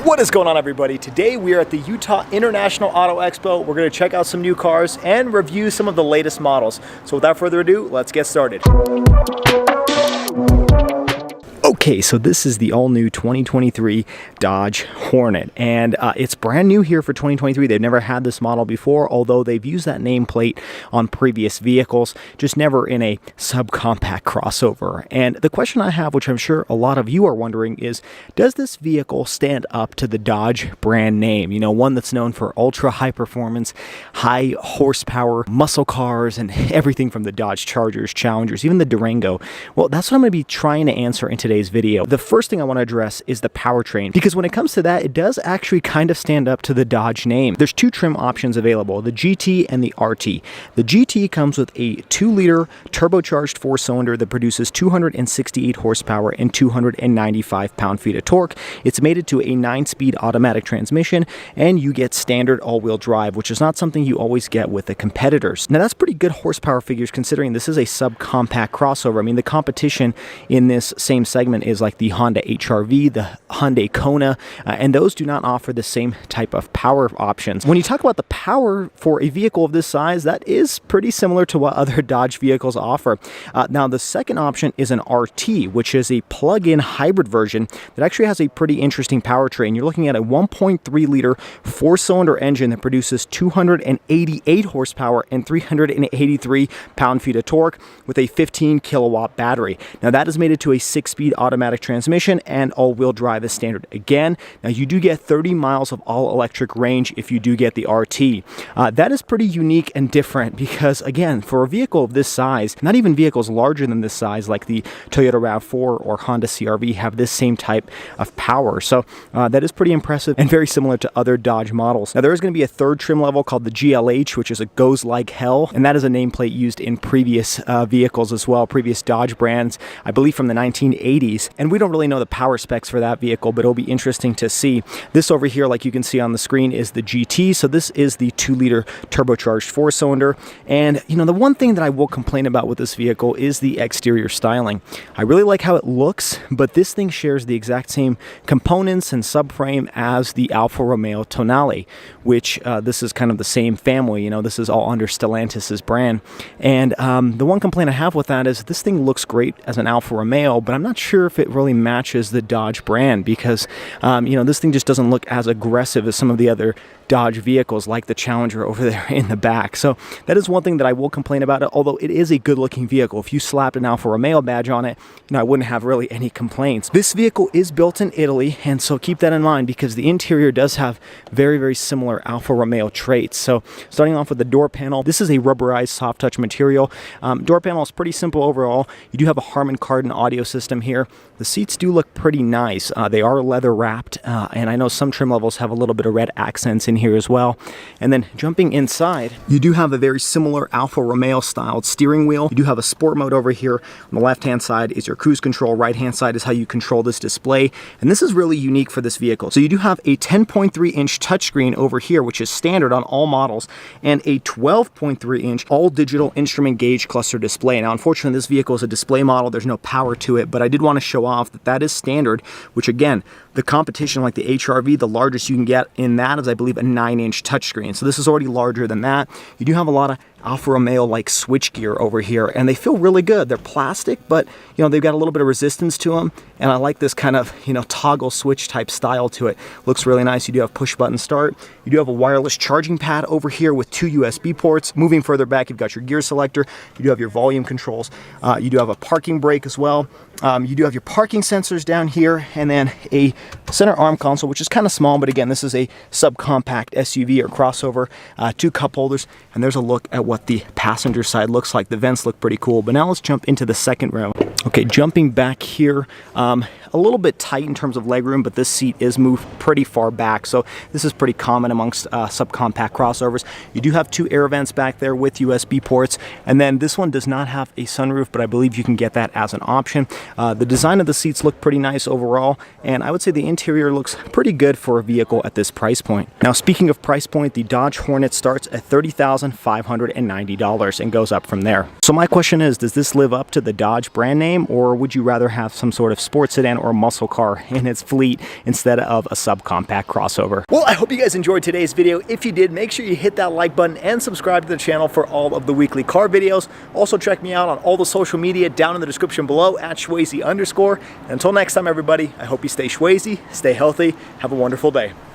What is going on, everybody? Today we are at the Utah International Auto Expo. We're going to check out some new cars and review some of the latest models. So without further ado, let's get started. Okay, so this is the all-new 2023 Dodge Hornet, and it's brand new here for 2023. They've never had this model before, although they've used that nameplate on previous vehicles, just never in a subcompact crossover. And the question I have, which I'm sure a lot of you are wondering, is does this vehicle stand up to the Dodge brand name? You know, one that's known for ultra high performance, high horsepower, muscle cars, and everything from the Dodge Chargers, Challengers, even the Durango. Well, that's what I'm going to be trying to answer in today's video. The first thing I want to address is the powertrain, because when it comes to that, it does actually kind of stand up to the Dodge name. There's two trim options available, the GT and the RT. The GT comes with a 2-liter turbocharged 4-cylinder that produces 268 horsepower and 295 pound-feet of torque. It's mated to a 9-speed automatic transmission, and you get standard all-wheel drive, which is not something you always get with the competitors. Now, that's pretty good horsepower figures considering this is a subcompact crossover. I mean, the competition in this same segment is like the Honda HR-V, the Hyundai Kona, and those do not offer the same type of power options. When you talk about the power for a vehicle of this size, that is pretty similar to what other Dodge vehicles offer. Now, the second option is an RT, which is a plug-in hybrid version that actually has a pretty interesting powertrain. You're looking at a 1.3-liter 4-cylinder engine that produces 288 horsepower and 383 pound-feet of torque with a 15-kilowatt battery. Now, that is mated to a 6-speed automatic transmission, and all-wheel drive is standard again. Now, you do get 30 miles of all-electric range if you do get the RT. That is pretty unique and different because, again, for a vehicle of this size, not even vehicles larger than this size like the Toyota RAV4 or Honda CR-V have this same type of power. So that is pretty impressive and very similar to other Dodge models. Now, there is going to be a third trim level called the GLH, which is a goes like hell, and that is a nameplate used in previous vehicles as well, previous Dodge brands, I believe from the 1980s. And we don't really know the power specs for that vehicle, but it'll be interesting to see. This over here, like you can see on the screen, is the GT. So this is the 2-liter turbocharged 4-cylinder. And, you know, the one thing that I will complain about with this vehicle is the exterior styling. I really like how it looks, but this thing shares the exact same components and subframe as the Alfa Romeo Tonale, which this is kind of the same family. You know, this is all under Stellantis's brand. And the one complaint I have with that is this thing looks great as an Alfa Romeo, but I'm not sure if it really matches the Dodge brand because, you know, this thing just doesn't look as aggressive as some of the other Dodge vehicles like the Challenger over there in the back. So that is one thing that I will complain about it, although it is a good looking vehicle. If you slapped an Alfa Romeo badge on it, you know, I wouldn't have really any complaints. This vehicle is built in Italy, and so keep that in mind because the interior does have very, very similar Alfa Romeo traits. So starting off with the door panel, this is a rubberized soft touch material. Door panel is pretty simple overall. You do have a Harman Kardon audio system here. The seats do look pretty nice. They are leather wrapped, and I know some trim levels have a little bit of red accents in here as well. And then jumping inside, you do have a very similar Alfa Romeo styled steering wheel. You do have a sport mode over here. On the left hand side is your cruise control. Right hand side is how you control this display. And this is really unique for this vehicle. So you do have a 10.3 inch touchscreen over here, which is standard on all models, and a 12.3 inch all digital instrument gauge cluster display. Now, unfortunately, this vehicle is a display model. There's no power to it, but I did want to show off that that is standard, which again, the competition like the HR-V, the largest you can get in that is, I believe, a 9-inch touchscreen. So this is already larger than that. You do have a lot of Alfa Romeo like switchgear over here, and they feel really good. They're plastic, but you know, they've got a little bit of resistance to them, and I like this kind of, you know, toggle switch type style to it. Looks really nice. You do have push button start. You do have a wireless charging pad over here with 2 USB ports. Moving further back, you've got your gear selector. You do have your volume controls. You do have a parking brake as well. You do have your parking sensors down here, and then a center arm console, which is kind of small, but again, this is a subcompact SUV or crossover. 2 cup holders, and there's a look at what the passenger side looks like. The vents look pretty cool, but now let's jump into the second row. Okay, jumping back here, a little bit tight in terms of legroom, but this seat is moved pretty far back, so this is pretty common amongst subcompact crossovers. You do have 2 air vents back there with USB ports, and then this one does not have a sunroof, but I believe you can get that as an option. The design of the seats look pretty nice overall, and I would say the interior looks pretty good for a vehicle at this price point. Now, speaking of price point, the Dodge Hornet starts at $30,590 and goes up from there. So my question is, does this live up to the Dodge brand name? same, or would you rather have some sort of sports sedan or muscle car in its fleet instead of a subcompact crossover? Well, I hope you guys enjoyed today's video. If you did, make sure you hit that like button and subscribe to the channel for all of the weekly car videos. Also, check me out on all the social media down in the description below at Schwazy_. And until next time, everybody, I hope you stay Schwazy, stay healthy, have a wonderful day.